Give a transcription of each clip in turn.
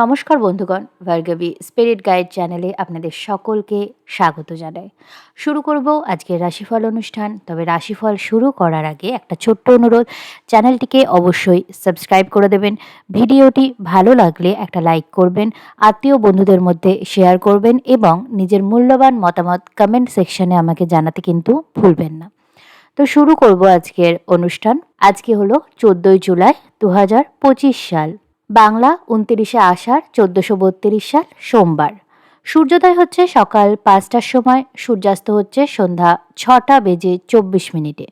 নমস্কার বন্ধুগণ, Bhargavi spirit guide চ্যানেলে আপনাদের সকলকে স্বাগত জানাই। শুরু করব আজকের রাশিফল অনুষ্ঠান। তবে রাশিফল শুরু করার আগে একটা ছোট্ট অনুরোধ, চ্যানেলটিকে অবশ্যই সাবস্ক্রাইব করে দেবেন। ভিডিওটি ভালো লাগলে একটা লাইক করবেন, আত্মীয় বন্ধুদের মধ্যে শেয়ার করবেন এবং নিজের মূল্যবান মতামত কমেন্ট সেকশনে আমাকে জানাতে কিন্তু ভুলবেন না। তো শুরু করব আজকের অনুষ্ঠান। আজকে হলো 14ই জুলাই 2025 সাল, বাংলা 29শে আষাঢ় 1432 সাল, সোমবার। সূর্যোদয় হচ্ছে সকাল 5টার সময়, সূর্যাস্ত হচ্ছে সন্ধ্যা 6টা বেজে 24 মিনিটে।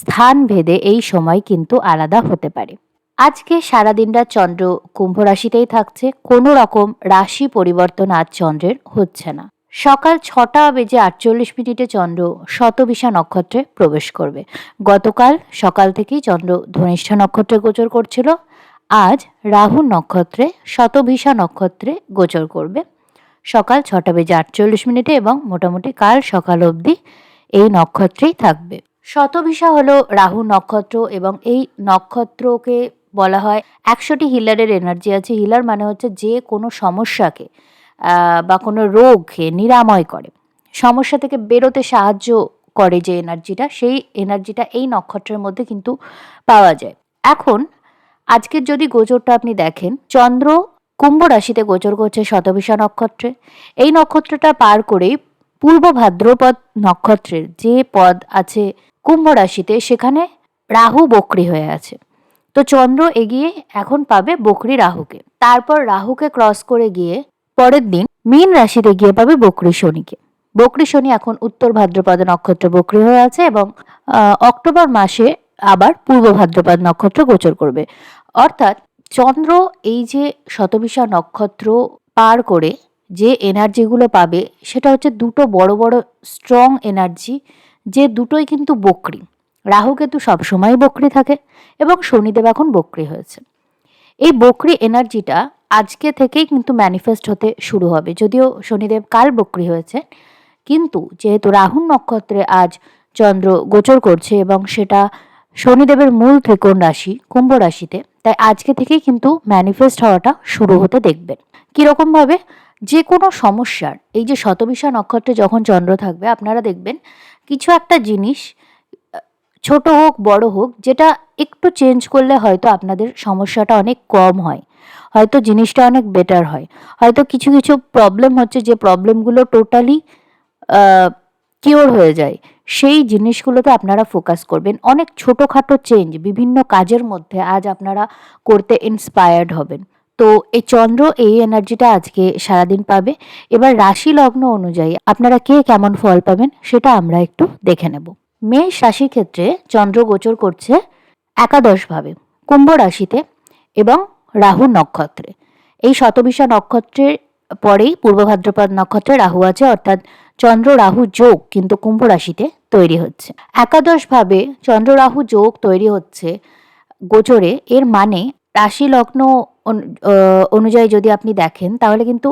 স্থান ভেদে এই সময় কিন্তু আলাদা হতে পারে। আজকে সারাদিনটা চন্দ্র কুম্ভ রাশিতেই থাকছে, কোনো রকম রাশি পরিবর্তন আজ চন্দ্রের হচ্ছে না। সকাল 6টা বেজে 48 মিনিটে চন্দ্র শতবিশা নক্ষত্রে প্রবেশ করবে। গতকাল সকাল থেকেই চন্দ্র ধনিষ্ঠা নক্ষত্রে গোচর করছিল, আজ রাহু নক্ষত্রে শতভিষা নক্ষত্রে গোচর করবে সকাল 6টা বেজে 48 মিনিটে এবং মোটামুটি কাল সকাল অবধি এই নক্ষত্রেই থাকবে। শতভিষা হলো রাহু নক্ষত্র এবং এই নক্ষত্রকে বলা হয় 100টি হিলারের এনার্জি আছে। হিলার মানে হচ্ছে যে কোনো সমস্যাকে বা কোনো রোগকে নিরাময় করে, সমস্যা থেকে বেরোতে সাহায্য করে যে এনার্জিটা, সেই এনার্জিটা এই নক্ষত্রের মধ্যে কিন্তু পাওয়া যায়। এখন আজকের যদি গোচরটা আপনি দেখেন, চন্দ্র কুম্ভ রাশিতে গোচর করছে শতভিষা নক্ষত্রে। এই নক্ষত্রটা পার করেই পূর্ব ভাদ্রপদ নক্ষত্রের যে পদ আছে কুম্ভ রাশিতে, সেখানে রাহু বক্রী হয়ে আছে। তো চন্দ্র এগিয়ে এখন পাবে বক্রী রাহুকে, তারপর রাহুকে ক্রস করে গিয়ে পরের দিন মীন রাশিতে গিয়ে পাবে বক্রী শনিকে। বক্রী শনি এখন উত্তর ভাদ্রপদ নক্ষত্রে বক্রী হয়ে আছে এবং অক্টোবর মাসে আবার পূর্ব ভাদ্রপদ নক্ষত্র গোচর করবে। অর্থাৎ চন্দ্র এই যে শতভিষা নক্ষত্র পার করে যে এনার্জিগুলো পাবে, সেটা হচ্ছে দুটো বড় বড় স্ট্রং এনার্জি, যে দুটোই কিন্তু বক্রী। রাহু কেতু সবসময় বক্রী থাকে এবং শনিদেব এখন বক্রী হয়েছে। এই বক্রী এনার্জিটা আজকে থেকেই কিন্তু ম্যানিফেস্ট হতে শুরু হবে। যদিও শনিদেব কাল বক্রী হয়েছে, কিন্তু যেহেতু রাহু নক্ষত্রে আজ চন্দ্র গোচর করছে এবং সেটা শনিদেবের মূল ত্রিকোণ রাশি কুম্ভ রাশিতে, তাই আজকে থেকেই কিন্তু ম্যানিফেস্ট হওয়াটা শুরু হতে দেখবেন। কিরকম ভাবে? যে কোনো সমস্যার এই যে শতভিষা নক্ষত্রে যখন চন্দ্র থাকবে, আপনারা দেখবেন কিছু একটা জিনিস, ছোট হোক বড় হোক, যেটা একটু চেঞ্জ করলে হয়তো আপনাদের সমস্যাটা অনেক কম হয়, হয়তো জিনিসটা অনেক বেটার হয়। হয়তো কিছু কিছু প্রবলেম হচ্ছে, যে প্রবলেমগুলো টোটালি কিওর হয়ে যায়, সেই জিনিসগুলোতে আপনারা ফোকাস করবেন। অনেক ছোটোখাটো চেঞ্জ বিভিন্ন কাজের মধ্যে আজ আপনারা করতে ইন্সপায়ার্ড হবেন। তো এই চন্দ্র এই এনার্জিটা আজকে সারাদিন পাবে। এবার রাশি লগ্ন অনুযায়ী আপনারা কে কেমন ফল পাবেন সেটা আমরা একটু দেখে নেব। মেষ রাশির ক্ষেত্রে চন্দ্র গোচর করছে একাদশভাবে কুম্ভ রাশিতে এবং রাহু নক্ষত্রে। এই শতভিষা নক্ষত্রের পরেই পূর্ব ভাদ্রপদ নক্ষত্রে রাহু আছে, অর্থাৎ চন্দ্র রাহু যোগ কিন্তু কুম্ভ রাশিতে তৈরি হচ্ছে। একাদশভাবে চন্দ্র রাহু যোগ তৈরি হচ্ছে গোচরে, এর মানে রাশি লগ্ন অনুযায়ী যদি আপনি দেখেন, তাহলে কিন্তু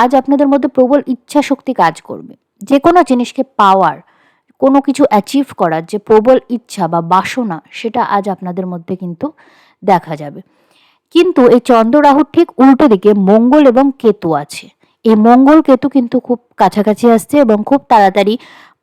আজ আপনাদের মধ্যে প্রবল ইচ্ছা শক্তি কাজ করবে। যে কোনো জিনিসকে পাওয়ার, কোনো কিছু অ্যাচিভ করার যে প্রবল ইচ্ছা বা বাসনা, সেটা আজ আপনাদের মধ্যে কিন্তু দেখা যাবে। কিন্তু এই চন্দ্র রাহুর ঠিক উল্টো দিকে মঙ্গল এবং কেতু আছে। এই মঙ্গল কেতু কিন্তু খুব কাছাকাছি আসছে এবং খুব তাড়াতাড়ি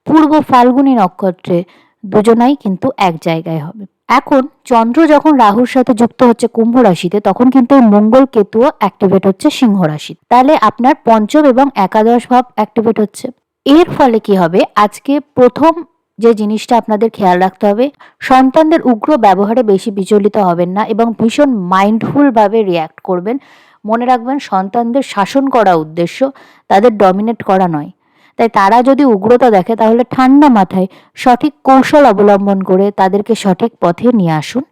পূর্ব ফাল্গুনী নক্ষত্রে দুজনাই কিন্তু এক জায়গায় হবে। এখন চন্দ্র যখন রাহুর সাথে যুক্ত হচ্ছে কুম্ভ রাশিতে, তখন কিন্তু এই মঙ্গল কেতুও অ্যাক্টিভেট হচ্ছে সিংহ রাশি। তাহলে আপনার পঞ্চম এবং একাদশ ভাব অ্যাক্টিভেট হচ্ছে। এর ফলে কি হবে? আজকে প্রথম যে জিনিসটা আপনাদের খেয়াল রাখতে হবে, সন্তানদের উগ্র ব্যবহারে বেশি বিচলিত হবেন না এবং ভীষণ মাইন্ডফুলভাবে রিয়্যাক্ট করবেন। মনে রাখবেন, সন্তানদের শাসন করা উদ্দেশ্য, তাদের ডমিনেট করা নয়। তাই তারা যদি উগ্রতা দেখে, তাহলে ঠান্ডা মাথায় সঠিক কৌশল অবলম্বন করে তাদেরকে সঠিক পথে নিয়ে আসুন।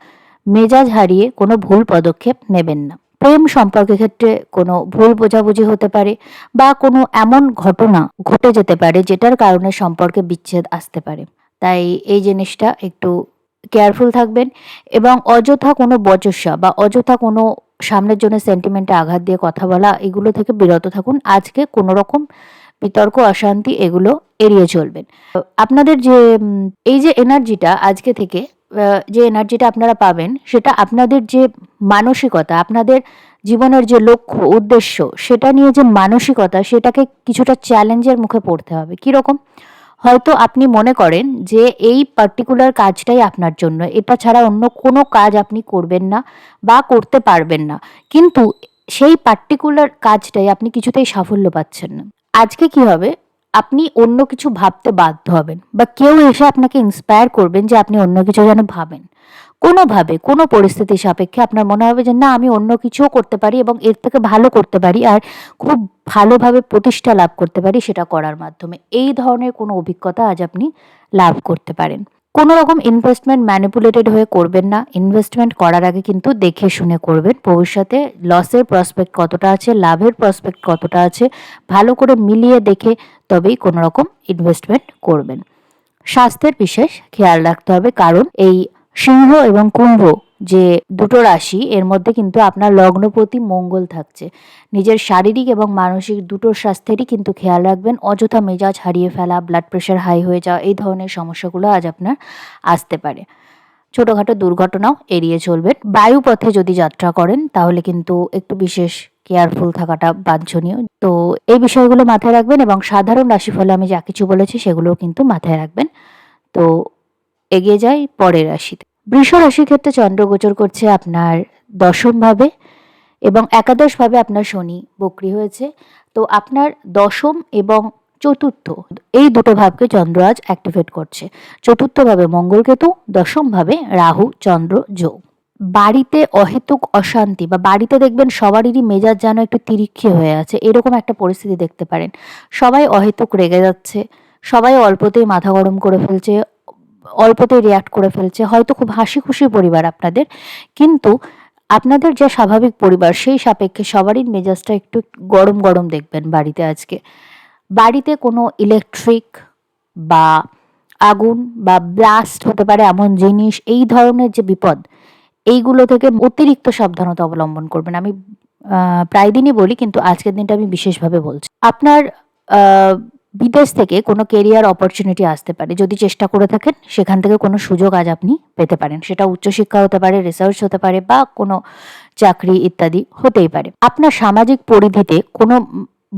মেজাজ হারিয়ে কোনো ভুল পদক্ষেপ নেবেন না। প্রেম সম্পর্কের ক্ষেত্রে কোনো ভুল বোঝাবুঝি হতে পারে বা কোনো এমন ঘটনা ঘটে যেতে পারে যেটার কারণে সম্পর্কে বিচ্ছেদ আসতে পারে। তাই এই জিনিসটা একটু কেয়ারফুল থাকবেন এবং অযথা কোনো বচসা বা অযথা কোনো সামনের জন্য সেন্টিমেন্টে আঘাত দিয়ে কথা বলা, এগুলো থেকে বিরত থাকুন। আজকে কোনো রকম বিতর্ক অশান্তি এগুলো এড়িয়ে চলবেন। আপনাদের যে এই যে এনার্জিটা আজকে থেকে যে এনার্জিটা আপনারা পাবেন, সেটা আপনাদের যে মানসিকতা, আপনাদের জীবনের যে লক্ষ্য উদ্দেশ্য সেটা নিয়ে যে মানসিকতা, সেটাকে কিছুটা চ্যালেঞ্জের মুখে পড়তে হবে। কীরকম? হয়তো আপনি মনে করেন যে এই পার্টিকুলার কাজটাই আপনার জন্য, এটা ছাড়া অন্য কোনো কাজ আপনি করবেন না বা করতে পারবেন না, কিন্তু সেই পার্টিকুলার কাজটাই আপনি কিছুতেই সাফল্য পাচ্ছেন না। আজকে কি হবে, আপনি অন্য কিছু ভাবতে বাধ্য হবেন বা কেউ এসে আপনাকে ইন্সপায়ার করবেন যে আপনি অন্য কিছু যেন ভাবেন। কোনোভাবে কোনো পরিস্থিতি সাপেক্ষে আপনার মনে হবে যে না, আমি অন্য কিছুও করতে পারি এবং এর থেকে ভালো করতে পারি, আর খুব ভালোভাবে প্রতিষ্ঠা লাভ করতে পারি সেটা করার মাধ্যমে। এই ধরনের কোনো অভিজ্ঞতা আজ আপনি লাভ করতে পারেন। কোনো রকম ইনভেস্টমেন্ট ম্যানিপুলেটেড হয়ে করবেন না। ইনভেস্টমেন্ট করার আগে কিন্তু দেখে শুনে করবেন। ভবিষ্যতে লসের প্রসপেক্ট কতটা আছে, লাভের প্রসপেক্ট কতটা আছে, ভালো করে মিলিয়ে দেখে তবেই কোনো রকম ইনভেস্টমেন্ট করবেন। স্বাস্থ্যের বিশেষ খেয়াল রাখতে হবে, কারণ এই সিংহ এবং কুম্ভ যে দুটো রাশি, এর মধ্যে কিন্তু আপনার লগ্নপতি মঙ্গল থাকছে। নিজের শারীরিক এবং মানসিক দুটোর স্বাস্থ্যেরই কিন্তু খেয়াল রাখবেন। অযথা মেজাজ হারিয়ে ফেলা, ব্লাড প্রেশার হাই হয়ে যাওয়া, এই ধরনের সমস্যাগুলো আজ আপনার আসতে পারে। ছোটোখাটো দুর্ঘটনাও এড়িয়ে চলবেন। বায়ুপথে যদি যাত্রা করেন তাহলে কিন্তু একটু বিশেষ কেয়ারফুল থাকাটা বাঞ্ছনীয়। তো এই বিষয়গুলো মাথায় রাখবেন এবং সাধারণ রাশিফলে আমি যা কিছু বলেছি সেগুলোও কিন্তু মাথায় রাখবেন। তো এগিয়ে যাই পরের রাশিতে। বৃষ রাশির ক্ষেত্রে চন্দ্র গোচর করছে আপনার দশম ভাবে এবং একাদশ ভাবে আপনার শনি বক্রী হয়েছে। তো আপনার দশম এবং চতুর্থ, এই দুটো ভাবকে চন্দ্র আজ অ্যাক্টিভেট করছে। চতুর্থ ভাবে মঙ্গল কেতু, দশম ভাবে রাহু চন্দ্র যোগ। বাড়িতে অহেতুক অশান্তি বা বাড়িতে দেখবেন সবারই মেজাজ যেন একটু তিরিক্ষি হয়ে আছে, এরকম একটা পরিস্থিতি দেখতে পারেন। সবাই অহেতুক রেগে যাচ্ছে, সবাই অল্পতেই মাথা গরম করে ফেলছে, অল্পতেই রিয়াক্ট করে ফেলছে। হয়তো খুব হাসি খুশি পরিবার আপনাদের, কিন্তু আপনাদের যে স্বাভাবিক পরিবার সেই সাপেক্ষে সবারই মেজাজটা একটু গরম গরম দেখবেন বাড়িতে আজকে। বাড়িতে কোনো ইলেকট্রিক বা আগুন বা ব্লাস্ট হতে পারে এমন জিনিস, এই ধরনের যে বিপদ, এইগুলো থেকে অতিরিক্ত সাবধানতা অবলম্বন করবেন। আমি প্রায় দিনই বলি, কিন্তু আজকের দিনটা আমি বিশেষভাবে বলছি। আপনার বিদেশ থেকে কোনো কেরিয়ার অপরচুনিটি আসতে পারে। যদি চেষ্টা করে থাকেন সেখান থেকে কোনো সুযোগ আজ আপনি পেতে পারেন। সেটা উচ্চশিক্ষা হতে পারে, রিসার্চ হতে পারে বা কোনো চাকরি ইত্যাদি হতেই পারে। আপনার সামাজিক পরিধিতে কোনো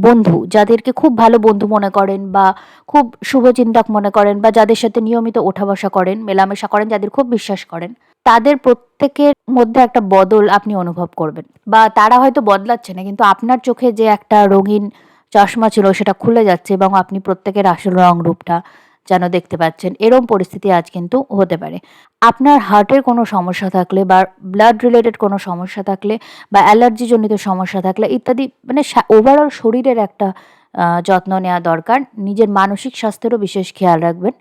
বন্ধু, যাদেরকে খুব ভালো বন্ধু মনে করেন বা খুব শুভচিন্তক মনে করেন বা যাদের সাথে নিয়মিত ওঠা বসা করেন, মেলামেশা করেন, যাদের খুব বিশ্বাস করেন, তাদের প্রত্যেকের মধ্যে একটা বদল আপনি অনুভব করবেন। বা তারা হয়তো বদলাচ্ছে না, কিন্তু আপনার চোখে যে একটা রঙিন চশমা ছিল সেটা খুলে যাচ্ছে এবং আপনি প্রত্যেকের আসল রং রূপটা যেন দেখতে পাচ্ছেন। এরম পরিস্থিতি আজ কিন্তু হতে পারে। আপনার হার্টের কোনো সমস্যা থাকলে বা ব্লাড রিলেটেড কোনো সমস্যা থাকলে বা অ্যালার্জিজনিত সমস্যা থাকলে ইত্যাদি, মানে ওভারঅল শরীরের একটা যত্ন নেওয়া দরকার। নিজের মানসিক স্বাস্থ্যেরও বিশেষ খেয়াল রাখবেন।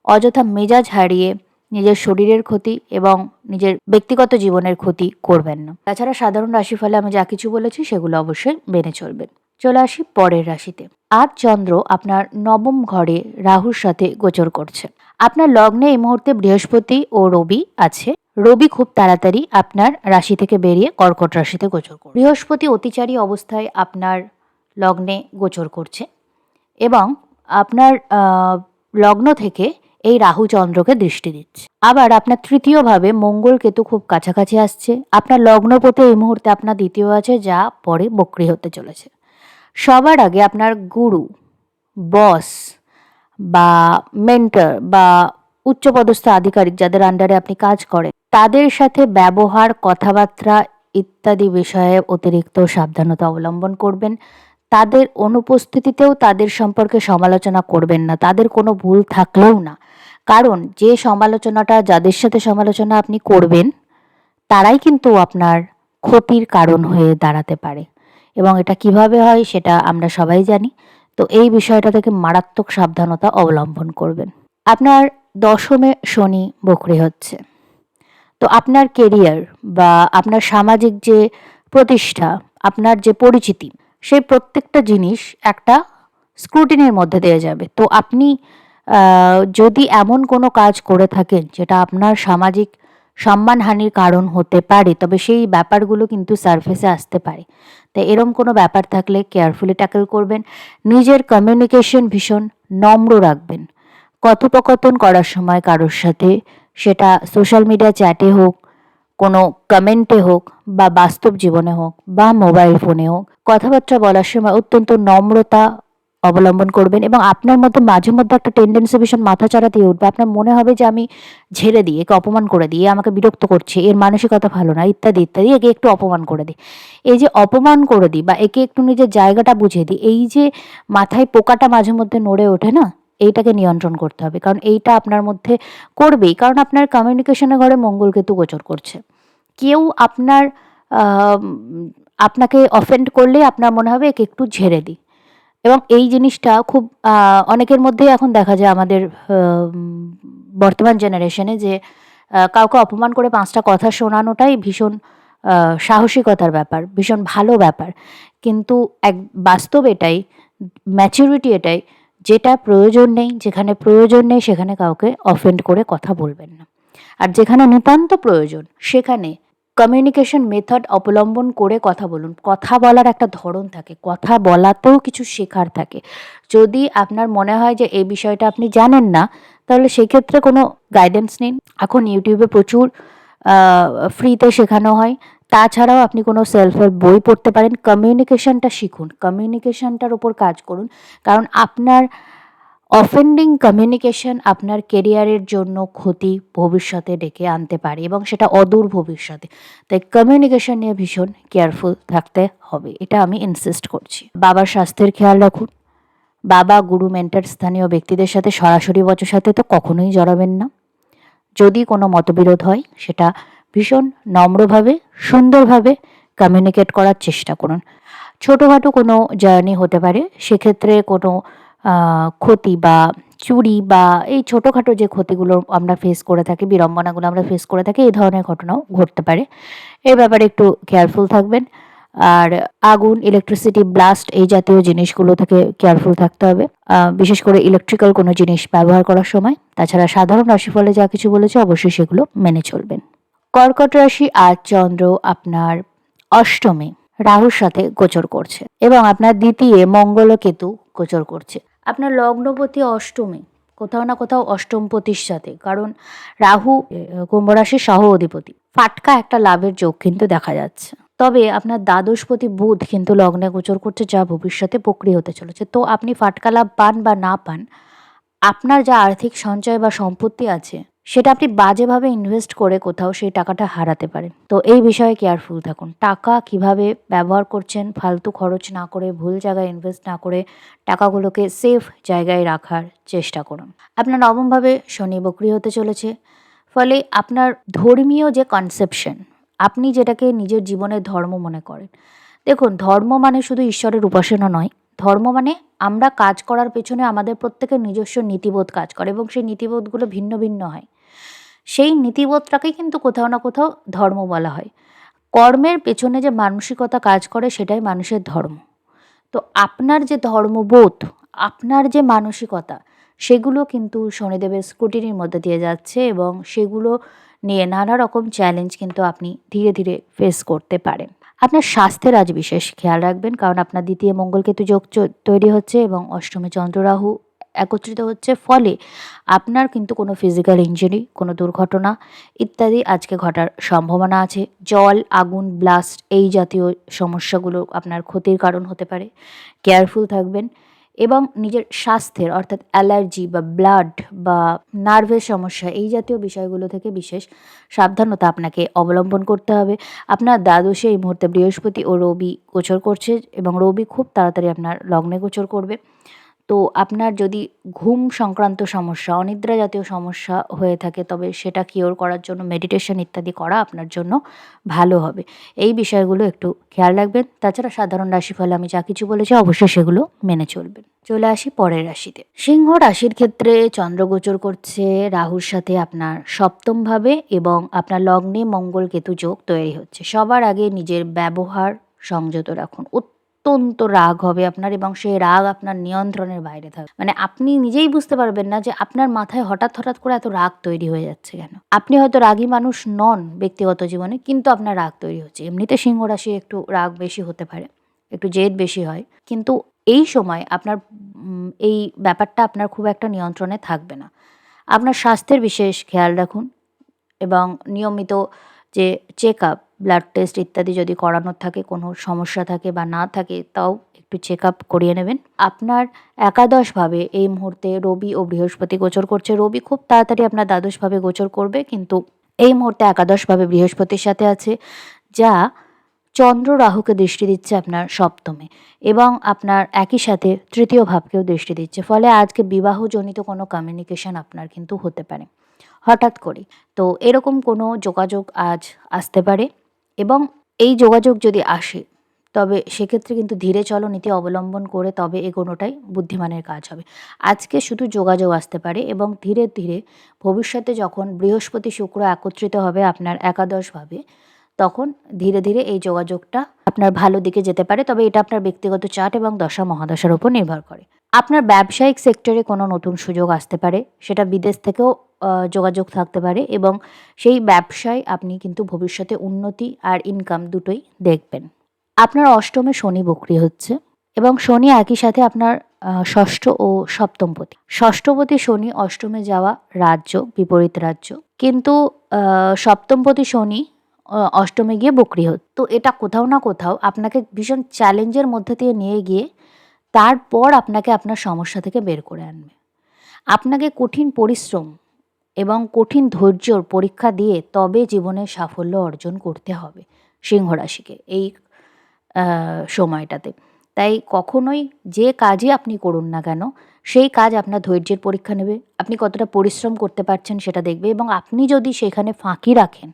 অযথা মেজাজ হারিয়ে নিজের শরীরের ক্ষতি এবং নিজের ব্যক্তিগত জীবনের ক্ষতি করবেন না। তাছাড়া সাধারণ রাশিফলে আমি যা কিছু বলেছি সেগুলো অবশ্যই মেনে চলবেন। চলে আসি পরের রাশিতে। আজ চন্দ্র আপনার নবম ঘরে রাহুর সাথে গোচর করছে। আপনার লগ্নে এই মুহূর্তে বৃহস্পতি ও রবি আছে। রবি খুব তাড়াতাড়ি আপনার রাশি থেকে বেরিয়ে কর্কট রাশিতে গোচর করবে। বৃহস্পতি অতিচারী অবস্থায় আপনার লগ্নে গোচর করছে এবং আপনার লগ্ন থেকে এই রাহু চন্দ্রকে দৃষ্টি দিচ্ছে। আবার আপনার তৃতীয়ভাবে মঙ্গল কেতু খুব কাছাকাছি আসছে। আপনার লগ্নপতি এই মুহূর্তে আপনার দ্বিতীয় আছে, যা পরে বক্রী হতে চলেছে। সবার আগে আপনার গুরু, বস বা মেন্টর বা উচ্চপদস্থ আধিকারিক যাদের আন্ডারে আপনি কাজ করেন, তাদের সাথে ব্যবহার, কথাবার্তা ইত্যাদি বিষয়ে অতিরিক্ত সাবধানতা অবলম্বন করবেন। তাদের অনুপস্থিতিতেও তাদের সম্পর্কে সমালোচনা করবেন না, তাদের কোনো ভুল থাকলেও না। কারণ যে সমালোচনাটা, যাদের সাথে সমালোচনা আপনি করবেন, তারাই কিন্তু আপনার ক্ষতির কারণ হয়ে দাঁড়াতে পারে এবং এটা কিভাবে হয় সেটা আমরা সবাই জানি। তো এই বিষয়টা থেকে মারাত্মক সাবধানতা অবলম্বন করবেন। আপনার দশমে শনি বক্রী হচ্ছে। তো আপনার কেরিয়ার বা আপনার সামাজিক যে প্রতিষ্ঠা, আপনার যে পরিচিতি, সেই প্রত্যেকটা জিনিস একটা স্ক্রুটিনির মধ্যে দিয়ে যাবে। তো আপনি যদি এমন কোনো কাজ করে থাকেন যেটা আপনার সামাজিক সম্মানহানির কারণ হতে পারে, তবে সেই ব্যাপারগুলো কিন্তু সারফেসে আসতে পারে। তাই এরম কোনো ব্যাপার থাকলে কেয়ারফুলি ট্যাকেল করবেন। নিজের কমিউনিকেশন ভীষণ নম্র রাখবেন। কথোপকথন করার সময় কারোর সাথে, সেটা সোশ্যাল মিডিয়া চ্যাটে হোক, কোনো কমেন্টে হোক বা বাস্তব জীবনে হোক বা মোবাইল ফোনে হোক, কথাবার্তা বলার সময় অত্যন্ত নম্রতা অবলম্বন করবেন এবং আপনার মধ্যে মাঝে মধ্যে একটা টেন্ডেন্সি ভীষণ মাথাচাড়া দিয়ে উঠবে। আপনার মনে হবে যে আমি ঝেড়ে দিই, একে অপমান করে দিই, এ আমাকে বিরক্ত করছে, এর মানসিকতা ভালো না, ইত্যাদি ইত্যাদি, একে একটু অপমান করে দিই। এই যে অপমান করে দিই বা একে একটু নিজের জায়গাটা বুঝিয়ে দিই, এই যে মাথায় পোকাটা মাঝে মধ্যে নড়ে ওঠে না, এইটাকে নিয়ন্ত্রণ করতে হবে। কারণ এইটা আপনার মধ্যে করবেই, কারণ আপনার কমিউনিকেশনের ঘরে মঙ্গল কেতু গোচর করছে। কেউ আপনার আহ, আপনাকে অফেন্ড করলে আপনার মনে হবে একে একটু ঝেড়ে দিই। এবং এই জিনিসটা খুব অনেকের মধ্যেই এখন দেখা যায় আমাদের বর্তমান জেনারেশনে, যে কাউকে অপমান করে 5টা কথা শোনানোটাই ভীষণ সাহসিকতার ব্যাপার, ভীষণ ভালো ব্যাপার। কিন্তু এক বাস্তব এটাই, ম্যাচুরিটি এটাই, যেটা প্রয়োজন নেই, যেখানে প্রয়োজন নেই সেখানে কাউকে অফেন্ড করে কথা বলবেন না। আর যেখানে নিতান্ত প্রয়োজন সেখানে কমিউনিকেশন মেথড অবলম্বন করে কথা বলুন। কথা বলার একটা ধরন থাকে, কথা বলাতেও কিছু শেখার থাকে। যদি আপনার মনে হয় যে এই বিষয়টা আপনি জানেন না, তাহলে সেক্ষেত্রে কোনো গাইডেন্স নিন। এখন ইউটিউবে প্রচুর ফ্রিতে শেখানো হয়। তাছাড়াও আপনি কোনো সেলফ হেল্প বই পড়তে পারেন। কমিউনিকেশনটা শিখুন, কমিউনিকেশনটার উপর কাজ করুন। কারণ আপনার অফেন্ডিং কমিউনিকেশন আপনার কেরিয়ারের জন্য ক্ষতি ভবিষ্যতে ডেকে আনতে পারে, এবং সেটা অদূর ভবিষ্যতে। তাই কমিউনিকেশন নিয়ে ভীষণ কেয়ারফুল থাকতে হবে, এটা আমি ইনসিস্ট করছি। বাবার স্বাস্থ্যের খেয়াল রাখুন। বাবা, গুরু, মেন্টর, স্থানীয় ব্যক্তিদের সাথে সরাসরি বচসাতে তো কখনোই জড়াবেন না। যদি কোনো মতবিরোধ হয় সেটা ভীষণ নম্রভাবে, সুন্দরভাবে কমিউনিকেট করার চেষ্টা করুন। ছোটোখাটো কোনো জার্নি হতে পারে, সেক্ষেত্রে কোনো ক্ষতি বা চুরি বা এই ছোটোখাটো যে ক্ষতিগুলো আমরা ফেস করে থাকি, বিড়ম্বনাগুলো আমরা ফেস করে থাকি, এই ধরনের ঘটনাও ঘটতে পারে। এ ব্যাপারে একটু কেয়ারফুল থাকবেন। আর আগুন, ইলেকট্রিসিটি, ব্লাস্ট এই জাতীয় জিনিসগুলো থেকে কেয়ারফুল থাকতে হবে, বিশেষ করে ইলেকট্রিক্যাল কোনো জিনিস ব্যবহার করার সময়। তাছাড়া সাধারণ রাশিফলে যা কিছু বলেছে অবশ্যই সেগুলো মেনে চলবেন। কর্কট রাশি, আজ চন্দ্র আপনার অষ্টমে রাহুর সাথে গোচর করছে এবং আপনার দ্বিতীয় মঙ্গল ও কেতু গোচর করছে। আপনার লগ্নপতি অষ্টমে, কোথাও না কোথাও অষ্টমপতির সাথে, কারণ রাহু কুম্ভ রাশির সহ অধিপতি। ফাটকা একটা লাভের যোগ কিন্তু দেখা যাচ্ছে। তবে আপনার দ্বাদশপতি বুধ কিন্তু লগ্নে গোচর করছে, যা ভবিষ্যতে বক্রী হতে চলেছে। তো আপনি ফাটকা লাভ পান বা না পান, আপনার যা আর্থিক সঞ্চয় বা সম্পত্তি আছে সেটা আপনি বাজেভাবে ইনভেস্ট করে কোথাও সেই টাকাটা হারাতে পারেন। তো এই বিষয়ে কেয়ারফুল থাকুন। টাকা কিভাবে ব্যবহার করছেন, ফালতু খরচ না করে, ভুল জায়গায় ইনভেস্ট না করে টাকাগুলোকে সেফ জায়গায় রাখার চেষ্টা করুন। আপনার নবমভাবে শনি বক্রী হতে চলেছে, ফলে আপনার ধর্মীয় যে কনসেপশন, আপনি যেটাকে নিজের জীবনের ধর্ম মনে করেন, দেখুন, ধর্ম মানে শুধু ঈশ্বরের উপাসনা নয়। ধর্ম মানে আমরা কাজ করার পেছনে আমাদের প্রত্যেকের নিজস্ব নীতিবোধ কাজ করে, এবং সেই নীতিবোধগুলো ভিন্ন ভিন্ন হয়। সেই নীতিবোধটাকেই কিন্তু কোথাও না কোথাও ধর্ম বলা হয়। কর্মের পেছনে যে মানসিকতা কাজ করে সেটাই মানুষের ধর্ম। তো আপনার যে ধর্মবোধ, আপনার যে মানসিকতা, সেগুলো কিন্তু শনিদেবের স্ক্রুটিনির মধ্যে দিয়ে যাচ্ছে, এবং সেগুলো নিয়ে নানা রকম চ্যালেঞ্জ কিন্তু আপনি ধীরে ধীরে ফেস করতে পারেন। আপনার স্বাস্থ্যের আজ বিশেষ খেয়াল রাখবেন, কারণ আপনার দ্বিতীয় মঙ্গলকেতু যোগ তৈরি হচ্ছে এবং অষ্টমে চন্দ্র রাহু একত্রিত হচ্ছে। ফলে আপনার কিন্তু কোনো ফিজিক্যাল ইনজুরি, কোনো দুর্ঘটনা ইত্যাদি আজকে ঘটার সম্ভাবনা আছে। জল, আগুন, ব্লাস্ট এই জাতীয় সমস্যাগুলো আপনার ক্ষতির কারণ হতে পারে। কেয়ারফুল থাকবেন এবং নিজের স্বাস্থ্যের, অর্থাৎ অ্যালার্জি বা ব্লাড বা নার্ভের সমস্যা এই জাতীয় বিষয়গুলো থেকে বিশেষ সাবধানতা আপনাকে অবলম্বন করতে হবে। আপনার দ্বাদশে এই মুহূর্তে বৃহস্পতি ও রবি গোচর করছে, এবং রবি খুব তাড়াতাড়ি আপনার লগ্নে গোচর করবে। তো আপনার যদি ঘুম সংক্রান্ত সমস্যা, অনিদ্রা জাতীয় সমস্যা হয়ে থাকে, তবে সেটা কিওর করার জন্য মেডিটেশন ইত্যাদি করা আপনার জন্য ভালো হবে। এই বিষয়গুলো একটু খেয়াল রাখবেন। তাছাড়া সাধারণ রাশিফলে আমি যা কিছু বলেছি অবশ্যই সেগুলো মেনে চলবেন। চলে আসি পরের রাশিতে। সিংহ রাশির ক্ষেত্রে চন্দ্র গোচর করছে রাহুর সাথে আপনার সপ্তমভাবে, এবং আপনার লগ্নে মঙ্গল কেতু যোগ তৈরি হচ্ছে। সবার আগে নিজের ব্যবহার সংযত রাখুন। অত্যন্ত রাগ হবে আপনার, এবং সেই রাগ আপনার নিয়ন্ত্রণের বাইরে থাকবে। মানে আপনি নিজেই বুঝতে পারবেন না যে আপনার মাথায় হঠাৎ হঠাৎ করে এত রাগ তৈরি হয়ে যাচ্ছে কেন। আপনি হয়তো রাগী মানুষ নন ব্যক্তিগত জীবনে, কিন্তু আপনার রাগ তৈরি হচ্ছে। এমনিতে সিংহ রাশি একটু রাগ বেশি হতে পারে, একটু জেদ বেশি হয়, কিন্তু এই সময় আপনার এই ব্যাপারটা আপনার খুব একটা নিয়ন্ত্রণে থাকবে না। আপনার স্বাস্থ্যের বিশেষ খেয়াল রাখুন এবং নিয়মিত যে চেক আপ, ব্লাড টেস্ট ইত্যাদি যদি করানোর থাকে, কোনো সমস্যা থাকে বা না থাকে, তাও একটু চেক আপ করিয়ে নেবেন। আপনার একাদশভাবে এই মুহূর্তে রবি ও বৃহস্পতি গোচর করছে। রবি খুব তাড়াতাড়ি আপনার দ্বাদশভাবে গোচর করবে, কিন্তু এই মুহূর্তে একাদশভাবে বৃহস্পতির সাথে আছে, যা চন্দ্র রাহুকে দৃষ্টি দিচ্ছে আপনার সপ্তমে, এবং আপনার একই সাথে তৃতীয় ভাবকেও দৃষ্টি দিচ্ছে। ফলে আজকে বিবাহজনিত কোনো কমিউনিকেশন আপনার কিন্তু হতে পারে হঠাৎ করে। তো এরকম কোনো যোগাযোগ আজ আসতে পারে, এবং এই যোগাযোগ যদি আসে তবে সেক্ষেত্রে কিন্তু ধীরে চলো নীতি অবলম্বন করে তবে এগোনোটাই বুদ্ধিমানের কাজ হবে। আজকে শুধু যোগাযোগ আসতে পারে, এবং ধীরে ধীরে ভবিষ্যতে যখন বৃহস্পতি শুক্র একত্রিত হবে আপনার একাদশভাবে, তখন ধীরে ধীরে এই যোগাযোগটা আপনার ভালো দিকে যেতে পারে। তবে এটা আপনার ব্যক্তিগত চার্ট এবং দশা মহাদশার উপর নির্ভর করে। আপনার ব্যবসায়িক সেক্টরে কোনো নতুন সুযোগ আসতে পারে, সেটা বিদেশ থেকেও যোগাযোগ থাকতে পারে, এবং সেই ব্যবসায় আপনি কিন্তু ভবিষ্যতে উন্নতি আর ইনকাম দুটোই দেখবেন। আপনার অষ্টমে শনি বক্রি হচ্ছে, এবং শনি একই সাথে আপনার ষষ্ঠ ও সপ্তমপতি। ষষ্ঠপতি শনি অষ্টমে যাওয়া রাজ্য, বিপরীত রাজ্য, কিন্তু সপ্তমপতি শনি অষ্টমে গিয়ে বক্রি হচ্ছে। তো এটা কোথাও না কোথাও আপনাকে ভীষণ চ্যালেঞ্জের মধ্যে দিয়ে নিয়ে গিয়ে তারপর আপনাকে আপনার সমস্যা থেকে বের করে আনবে। আপনাকে কঠিন পরিশ্রম এবং কঠিন ধৈর্যর পরীক্ষা দিয়ে তবে জীবনে সাফল্য অর্জন করতে হবে সিংহ রাশিকে এই সময়টাতে। তাই কখনোই যে কাজই আপনি করুন না কেন, সেই কাজ আপনার ধৈর্যের পরীক্ষা নেবে, আপনি কতটা পরিশ্রম করতে পারছেন সেটা দেখবে, এবং আপনি যদি সেখানে ফাঁকি রাখেন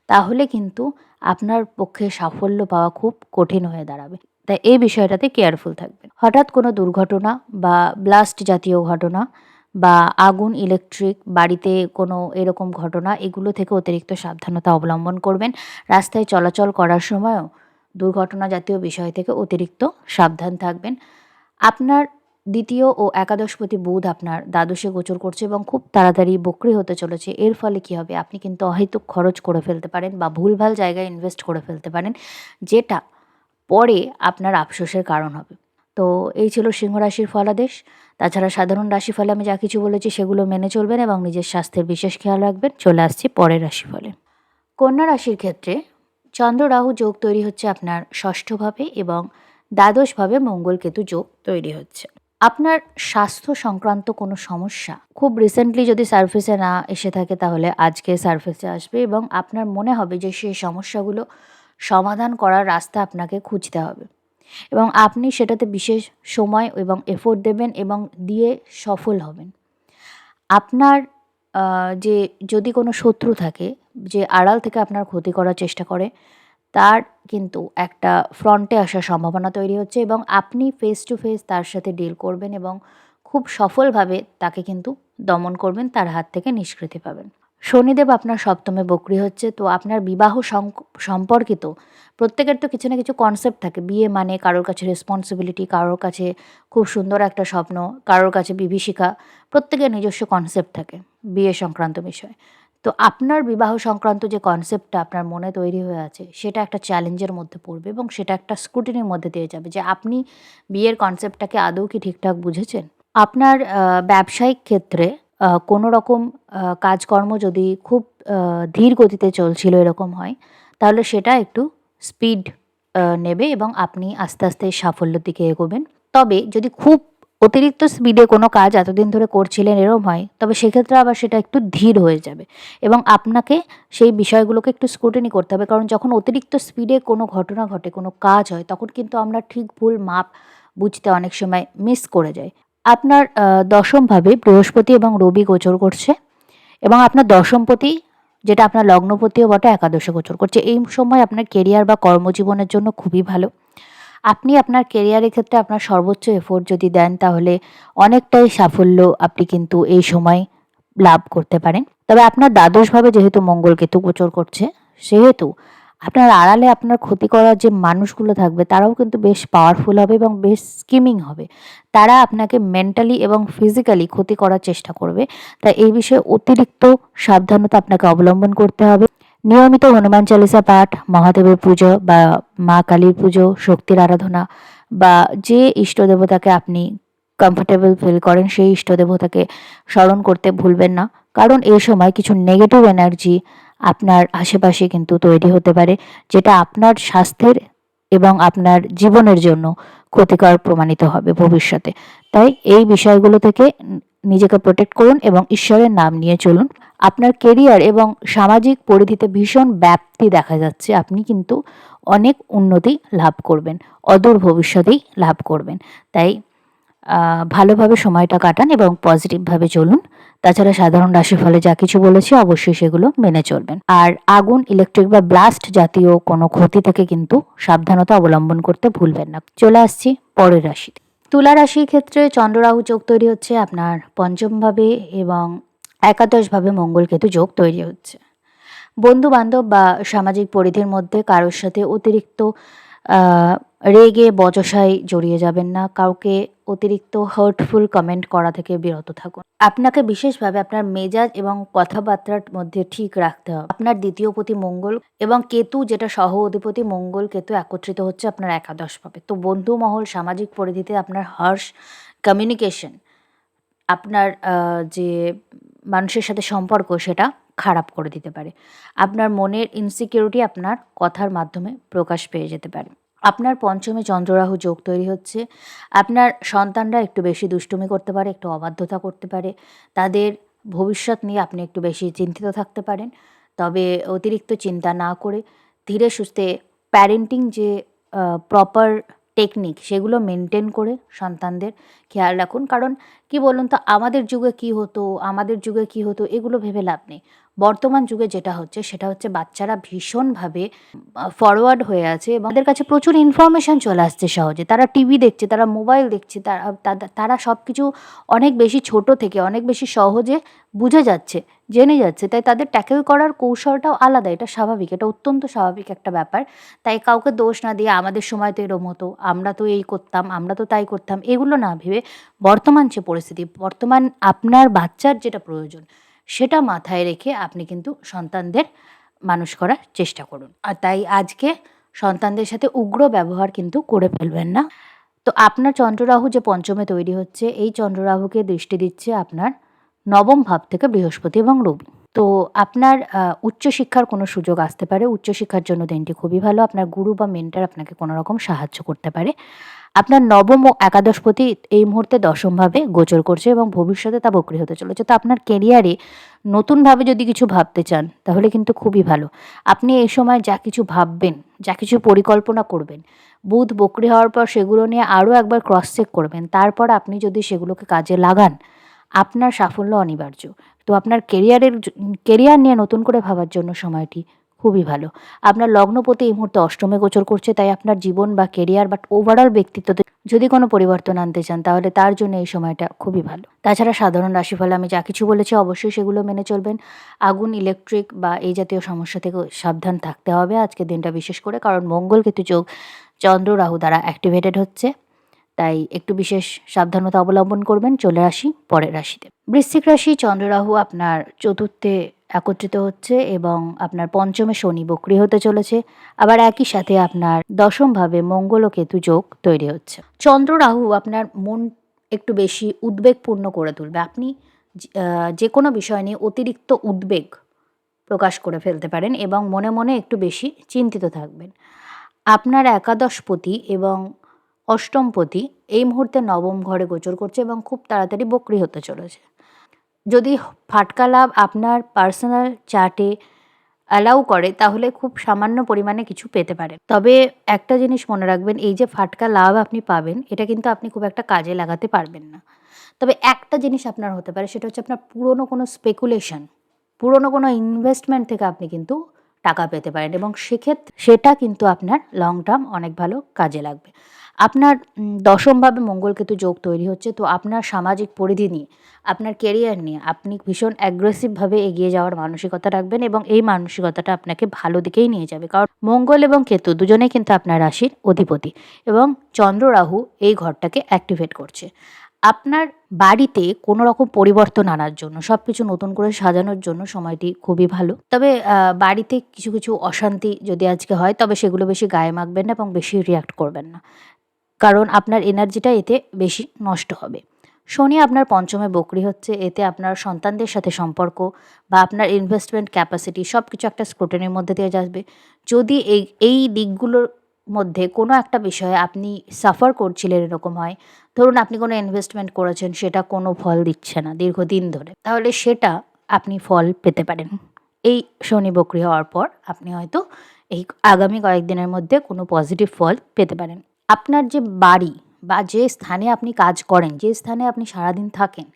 তাহলে কিন্তু আপনার পক্ষে সাফল্য পাওয়া খুব কঠিন হয়ে দাঁড়াবে। তাই এই বিষয়টাতে কেয়ারফুল থাকবেন। হঠাৎ কোনো দুর্ঘটনা বা ব্লাস্ট জাতীয় ঘটনা বা আগুন, ইলেকট্রিক, বাড়িতে কোনো এরকম ঘটনা, এগুলো থেকে অতিরিক্ত সাবধানতা অবলম্বন করবেন। রাস্তায় চলাচল করার সময়ও দুর্ঘটনা জাতীয় বিষয় থেকে অতিরিক্ত সাবধান থাকবেন। আপনার দ্বিতীয় ও একাদশপতি বুধ আপনার দ্বাদশে গোচর করছে এবং খুব তাড়াতাড়ি বক্রি হতে চলেছে। এর ফলে কী হবে, আপনি কিন্তু অহেতুক খরচ করে ফেলতে পারেন বা ভুলভাল জায়গায় ইনভেস্ট করে ফেলতে পারেন, যেটা পরে আপনার আফসোসের কারণ হবে। তো এই ছিল সিংহ রাশির ফলাদেশ। তাছাড়া সাধারণ রাশিফলে আমি যা কিছু বলেছি সেগুলো মেনে চলবেন এবং নিজের স্বাস্থ্যের বিশেষ খেয়াল রাখবেন। চলে আসছি পরের রাশিফলে। কন্যা রাশির ক্ষেত্রে চন্দ্র রাহু যোগ তৈরি হচ্ছে আপনার ষষ্ঠভাবে, এবং দ্বাদশভাবে মঙ্গল কেতু যোগ তৈরি হচ্ছে। আপনার স্বাস্থ্য সংক্রান্ত কোনো সমস্যা খুব রিসেন্টলি যদি সারফেসে না এসে থাকে তাহলে আজকে সারফেসে আসবে, এবং আপনার মনে হবে যে সেই সমস্যাগুলো সমাধান করার রাস্তা আপনাকে খুঁজতে হবে, এবং আপনি সেটাতে বিশেষ সময় এবং এফোর্ট দেবেন এবং দিয়ে সফল হবেন। আপনার যে যদি কোনো শত্রু থাকে যে আড়াল থেকে আপনার ক্ষতি করার চেষ্টা করে, তার কিন্তু একটা ফ্রন্টে আসার সম্ভাবনা তৈরি হচ্ছে, এবং আপনি ফেস টু ফেস তার সাথে ডিল করবেন এবং খুব সফলভাবে তাকে কিন্তু দমন করবেন, তার হাত থেকে নিষ্কৃতি পাবেন। শনিদেব আপনার সপ্তমে বক্রি হচ্ছে, তো আপনার বিবাহ সম্পর্কিত প্রত্যেকের তো কিছু না কিছু কনসেপ্ট থাকে। বিয়ে মানে কারোর কাছে রেসপন্সিবিলিটি, কারোর কাছে খুব সুন্দর একটা স্বপ্ন, কারোর কাছে বিভীষিকা, প্রত্যেকের নিজস্ব কনসেপ্ট থাকে বিয়ে সংক্রান্ত বিষয়। তো আপনার বিবাহ সংক্রান্ত যে কনসেপ্টটা আপনার মনে তৈরি হয়ে আছে সেটা একটা চ্যালেঞ্জের মধ্যে পড়বে, এবং সেটা একটা স্ক্রুটিনির মধ্যে দিয়ে যাবে যে আপনি বিয়ের কনসেপ্টটাকে আদৌ কি ঠিকঠাক বুঝেছেন। আপনার ব্যবসায়িক ক্ষেত্রে কোনো রকম কাজকর্ম যদি খুব ধীর গতিতে চলছিল এরকম হয়, তাহলে সেটা একটু স্পিড নেবে এবং আপনি আস্তে আস্তে সাফল্যের দিকে এগোবেন। তবে যদি খুব অতিরিক্ত স্পিডে কোনো কাজ এতদিন ধরে করছিলেন এরম হয়, তবে সেক্ষেত্রে আবার সেটা একটু ধীর হয়ে যাবে, এবং আপনাকে সেই বিষয়গুলোকে একটু স্ক্রুটিনি করতে হবে। কারণ যখন অতিরিক্ত স্পিডে কোনো ঘটনা ঘটে, কোনো কাজ হয়, তখন কিন্তু আমরা ঠিক ভুল মাপ বুঝতে অনেক সময় মিস করে যাই। আপনার দশমভাবে বৃহস্পতি এবং রবি গোচর করছে, এবং আপনার দশমপতি যেটা আপনার লগ্নপতিও বটে একাদশে গোচর করছে। এই সময় আপনার কেরিয়ার বা কর্মজীবনের জন্য খুবই ভালো। আপনি আপনার কেরিয়ারের ক্ষেত্রে আপনার সর্বোচ্চ এফোর্ট যদি দেন তাহলে অনেকটাই সাফল্য আপনি কিন্তু এই সময় লাভ করতে পারেন। তবে আপনার দ্বাদশভাবে যেহেতু মঙ্গল কেতু গোচর করছে, সেহেতু আপনার আড়ালে আপনার ক্ষতি করার যে মানুষগুলো থাকবে তারাও কিন্তু বেশ পাওয়ারফুল হবে এবং বেশ স্কিমিং হবে। তারা আপনাকে মেন্টালি এবং ফিজিক্যালি ক্ষতি করার চেষ্টা করবে। তাই এই বিষয়ে অতিরিক্ত সাবধানতা আপনাকে অবলম্বন করতে হবে। নিয়মিত হনুমান চালিসা পাঠ, মহাদেবের পুজো বা মা কালীর পুজো, শক্তির আরাধনা, বা যে ইষ্ট দেবতাকে আপনি কমফোর্টেবল ফিল করেন সেই ইষ্ট দেবতাকে স্মরণ করতে ভুলবেন না। কারণ এই সময় কিছু নেগেটিভ এনার্জি আপনার আশেপাশে কিন্তু তৈরি হতে পারে, যেটা আপনার স্বাস্থ্যের এবং আপনার জীবনের জন্য ক্ষতিকর প্রমাণিত হবে ভবিষ্যতে। তাই এই বিষয়গুলো থেকে নিজেকে প্রোটেক্ট করুন এবং ঈশ্বরের নাম নিয়ে চলুন। আপনার কেরিয়ার এবং সামাজিক পরিধিতে ভীষণ ব্যাপ্তি দেখা যাচ্ছে। আপনি কিন্তু অনেক উন্নতি লাভ করবেন, অদূর ভবিষ্যতেই লাভ করবেন। তাই ভালোভাবে সময়টা কাটান এবং পজিটিভভাবে চলুন। তাছাড়া সাধারণ রাশিফলে যা কিছু বলেছি অবশ্যই সেগুলো মেনে চলবেন। আর আগুন, ইলেকট্রিক বা ব্লাস্ট জাতীয় কোনো ক্ষতি থেকে কিন্তু সাবধানতা অবলম্বন করতে ভুলবেন না। চলে আসছি পরের রাশিতে। তুলা রাশির ক্ষেত্রে চন্দ্র রাহু যোগ তৈরি হচ্ছে আপনার পঞ্চমভাবে এবং একাদশভাবে মঙ্গল কেতু যোগ তৈরি হচ্ছে। বন্ধু বান্ধব বা সামাজিক পরিধির মধ্যে কারোর সাথে অতিরিক্ত রেগে বচসায় জড়িয়ে যাবেন না। কাউকে অতিরিক্ত হার্টফুল কমেন্ট করা থেকে বিরত থাকুন। আপনাকে বিশেষভাবে আপনার মেজাজ এবং কথাবার্তার মধ্যে ঠিক রাখতে হবে। আপনার দ্বিতীয়পতি মঙ্গল এবং কেতু, যেটা সহ অধিপতি মঙ্গল কেতু একত্রিত হচ্ছে আপনার একাদশভাবে। তো বন্ধু মহল, সামাজিক পরিধিতে আপনার হার্শ কমিউনিকেশন, আপনার যে মানুষের সাথে সম্পর্ক সেটা খারাপ করে দিতে পারে। আপনার মনের ইনসিকিউরিটি আপনার কথার মাধ্যমে প্রকাশ পেয়ে যেতে পারে। আপনার পঞ্চমে চন্দ্ররাহু যোগ তৈরি হচ্ছে। আপনার সন্তানরা একটু বেশি দুষ্টুমি করতে পারে, একটু অবাধ্যতা করতে পারে। তাদের ভবিষ্যৎ নিয়ে আপনি একটু বেশি চিন্তিত থাকতে পারেন। তবে অতিরিক্ত চিন্তা না করে ধীরে সুস্থে প্যারেন্টিং যে প্রপার টেকনিক সেগুলো মেনটেন করে সন্তানদের খেয়াল রাখুন। কারণ কি বলুন তো, আমাদের যুগে কি হতো এগুলো ভেবে লাভ নেই। বর্তমান যুগে যেটা হচ্ছে সেটা হচ্ছে বাচ্চারা ভীষণভাবে ফরওয়ার্ড হয়ে আছে এবং তাদের কাছে প্রচুর ইনফরমেশন চলে আসছে সহজে। তারা টিভি দেখছে, তারা মোবাইল দেখছে, তারা সব কিছু অনেক বেশি ছোট থেকে অনেক বেশি সহজে বুঝে যাচ্ছে, জেনে যাচ্ছে। তাই তাদের ট্যাকেল করার কৌশলটাও আলাদা। এটা স্বাভাবিক, এটা অত্যন্ত স্বাভাবিক একটা ব্যাপার। তাই কাউকে দোষ না দিয়ে আমাদের সময় তো এরম হতো, আমরা তো এই করতাম, আমরা তো তাই করতাম, এগুলো না ভেবে বর্তমান যে পরিস্থিতি, বর্তমান আপনার বাচ্চার যেটা প্রয়োজন সেটা মাথায় রেখে আপনি কিন্তু সন্তানদের মানুষ করার চেষ্টা করুন। আর তাই আজকে সন্তানদের সাথে উগ্র ব্যবহার কিন্তু করে ফেলবেন না। তো আপনার চন্দ্ররাহু যে পঞ্চমে তৈরি হচ্ছে, এই চন্দ্ররাহুকে দৃষ্টি দিচ্ছে আপনার নবম ভাব থেকে বৃহস্পতি এবং রবি। তো আপনার উচ্চশিক্ষার কোনো সুযোগ আসতে পারে। উচ্চশিক্ষার জন্য দিনটি খুবই ভালো। আপনার গুরু বা মেন্টর আপনাকে কোনো রকম সাহায্য করতে পারে। আপনার নবম ও একাদশপতি এই মুহূর্তে দশমভাবে গোচর করছে এবং ভবিষ্যতে তা বক্রী হতে চলেছে। তো আপনার কেরিয়ারে নতুনভাবে যদি কিছু ভাবতে চান তাহলে কিন্তু খুবই ভালো। আপনি এই সময় যা কিছু ভাববেন, যা কিছু পরিকল্পনা করবেন, বুধ বক্রী হওয়ার পর সেগুলো নিয়ে আরও একবার ক্রস চেক করবেন। তারপর আপনি যদি সেগুলোকে কাজে লাগান, আপনার সাফল্য অনিবার্য। তো আপনার কেরিয়ার নিয়ে নতুন করে ভাবার জন্য সময়টি খুবই ভালো। আপনার লগ্নপতি এই মুহূর্তে অষ্টমে গোচর করছে, তাই আপনার জীবন বা কেরিয়ার বা ওভারঅল ব্যক্তিত্বতে যদি কোনো পরিবর্তন আনতে চান তাহলে তার জন্য এই সময়টা খুবই ভালো। তাছাড়া সাধারণ রাশিফলে আমি যা কিছু বলেছি অবশ্যই সেগুলো মেনে চলবেন। আগুন, ইলেকট্রিক বা এই জাতীয় সমস্যা থেকে সাবধান থাকতে হবে আজকের দিনটা বিশেষ করে, কারণ মঙ্গল কেতু যোগ চন্দ্র রাহু দ্বারা অ্যাক্টিভেটেড হচ্ছে। তাই একটু বিশেষ সাবধানতা অবলম্বন করবেন। চলে আসি পরের রাশিতে। বৃশ্চিক রাশি, চন্দ্ররাহু আপনার চতুর্থে একত্রিত হচ্ছে এবং আপনার পঞ্চমে শনি বক্রী হতে চলেছে। আবার একই সাথে আপনার দশমভাবে মঙ্গল ও কেতু যোগ তৈরি হচ্ছে। চন্দ্র রাহু আপনার মন একটু বেশি উদ্বেগপূর্ণ করে তুলবে। আপনি যে কোনো বিষয় নিয়ে অতিরিক্ত উদ্বেগ প্রকাশ করে ফেলতে পারেন এবং মনে মনে একটু বেশি চিন্তিত থাকবেন। আপনার একাদশপতি এবং অষ্টমপতি এই মুহূর্তে নবম ঘরে গোচর করছে এবং খুব তাড়াতাড়ি বক্রী হতে চলেছে। যদি ফাটকা লাভ আপনার পার্সোনাল চার্টে অ্যালাউ করে তাহলে খুব সামান্য পরিমাণে কিছু পেতে পারেন। তবে একটা জিনিস মনে রাখবেন, এই যে ফাটকা লাভ আপনি পাবেন এটা কিন্তু আপনি খুব একটা কাজে লাগাতে পারবেন না। তবে একটা জিনিস আপনার হতে পারে, সেটা হচ্ছে আপনার পুরনো কোনো স্পেকুলেশন, পুরনো কোনো ইনভেস্টমেন্ট থেকে আপনি কিন্তু টাকা পেতে পারেন এবং সেটা কিন্তু আপনার লং টার্ম অনেক ভালো কাজে লাগবে। আপনার দশমভাবে মঙ্গল কেতু যোগ তৈরি হচ্ছে। তো আপনার সামাজিক পরিধি নিয়ে, আপনার কেরিয়ার নিয়ে আপনি ভীষণ অ্যাগ্রেসিভভাবে এগিয়ে যাওয়ার মানসিকতা রাখবেন এবং এই মানসিকতাটা আপনাকে ভালো দিকেই নিয়ে যাবে। কারণ মঙ্গল এবং কেতু দুজনেই কিন্তু আপনার রাশির অধিপতি এবং চন্দ্র রাহু এই ঘরটাকে অ্যাক্টিভেট করছে। আপনার বাড়িতে কোনো রকম পরিবর্তন আনার জন্য, সব কিছু নতুন করে সাজানোর জন্য সময়টি খুবই ভালো। তবে বাড়িতে কিছু কিছু অশান্তি যদি আজকে হয় তবে সেগুলো বেশি গায়ে মাখবেন না এবং বেশি রিঅ্যাক্ট করবেন না, কারণ আপনার এনার্জিটা এতে বেশি নষ্ট হবে। শনি আপনার পঞ্চমে বকরি হচ্ছে, এতে আপনার সন্তানদের সাথে সম্পর্ক বা আপনার ইনভেস্টমেন্ট ক্যাপাসিটি সব কিছু একটা স্ক্রুটিনির মধ্যে দিয়ে যাবে। যদি এই দিকগুলোর মধ্যে কোনো একটা বিষয়ে আপনি সাফার করছিলেন, এরকম হয়, ধরুন আপনি কোনো ইনভেস্টমেন্ট করেছেন, সেটা কোনো ফল দিচ্ছে না দীর্ঘদিন ধরে, তাহলে সেটা আপনি ফল পেতে পারেন। এই শনি বকরি হওয়ার পর আপনি হয়তো এই আগামী কয়েকদিনের মধ্যে কোনো পজিটিভ ফল পেতে পারেন। আপনার যে বাড়ি বা যে স্থানে আপনি কাজ করেন, যে স্থানে আপনি সারাদিন থাকেন,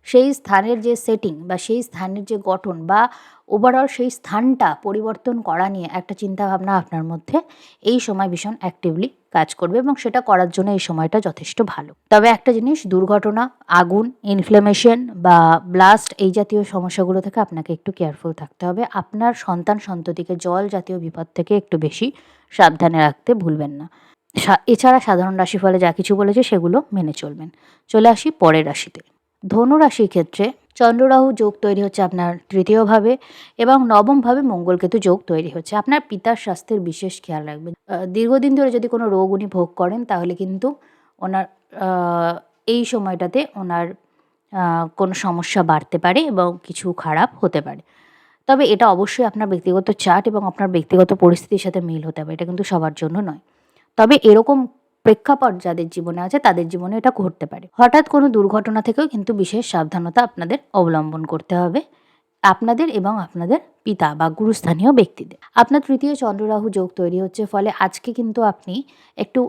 সেই স্থানের যে সেটিং বা সেই স্থানের যে গঠন বা ওভারঅল সেই স্থানটা পরিবর্তন করা নিয়ে একটা চিন্তাভাবনা আপনার মধ্যে এই সময় ভীষণ অ্যাক্টিভলি কাজ করবে, এবং সেটা করার জন্য এই সময়টা যথেষ্ট ভালো। তবে একটা জিনিস, দুর্ঘটনা, আগুন, ইনফ্লেমেশন বা ব্লাস্ট এই জাতীয় সমস্যাগুলো থেকে আপনাকে একটু কেয়ারফুল থাকতে হবে। আপনার সন্তান সন্ততিকে জল জাতীয় বিপদ থেকে একটু বেশি সাবধানে রাখতে ভুলবেন না। এছাড়া সাধারণ রাশিফলে যা কিছু বলেছে সেগুলো মেনে চলবেন। চলে আসি পরের রাশিতে। ধনু রাশির ক্ষেত্রে চন্দ্ররাহু যোগ তৈরি হচ্ছে আপনার তৃতীয়ভাবে, এবং নবমভাবে মঙ্গলকেতু যোগ তৈরি হচ্ছে। আপনার পিতার স্বাস্থ্যের বিশেষ খেয়াল রাখবেন। দীর্ঘদিন ধরে যদি কোনো রোগ উনি ভোগ করেন, তাহলে কিন্তু ওনার এই সময়টাতে ওনার কোনো সমস্যা বাড়তে পারে এবং কিছু খারাপ হতে পারে। তবে এটা অবশ্যই আপনার ব্যক্তিগত চার্ট এবং আপনার ব্যক্তিগত পরিস্থিতির সাথে মিল হতে হবে, এটা কিন্তু সবার জন্য নয়। তবে এরকম প্রেক্ষাপট যাদের জীবনে আছে, তাদের জীবনে এটা ঘটতে পারে। হঠাৎ কোনো দুর্ঘটনা থেকেও কিন্তু বিশেষ সাবধানতা আপনাদের অবলম্বন করতে হবে, আপনাদের এবং আপনাদের পিতা বা গুরুস্থানীয় ব্যক্তিদের। আপনার তৃতীয় চন্দ্ররাহু যোগ তৈরি হচ্ছে, ফলে আজকে কিন্তু আপনি একটু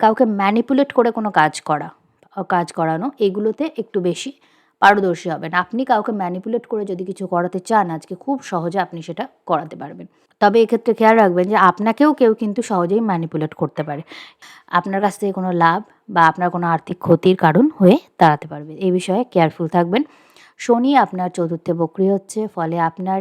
কাউকে ম্যানিপুলেট করে কোনো কাজ করানো, এগুলোতে একটু বেশি পারদর্শী হবেন। আপনি কাউকে ম্যানিপুলেট করে যদি কিছু করাতে চান, আজকে খুব সহজে আপনি সেটা করাতে পারবেন। তবে এক্ষেত্রে খেয়াল রাখবেন যে আপনাকেও কেউ কিন্তু সহজেই ম্যানিপুলেট করতে পারে। আপনার কাছ থেকে কোনো লাভ বা আপনার কোনো আর্থিক ক্ষতির কারণ হয়ে দাঁড়াতে পারবে। এই বিষয়ে কেয়ারফুল থাকবেন। শনি আপনার চতুর্থে বক্রি হচ্ছে, ফলে আপনার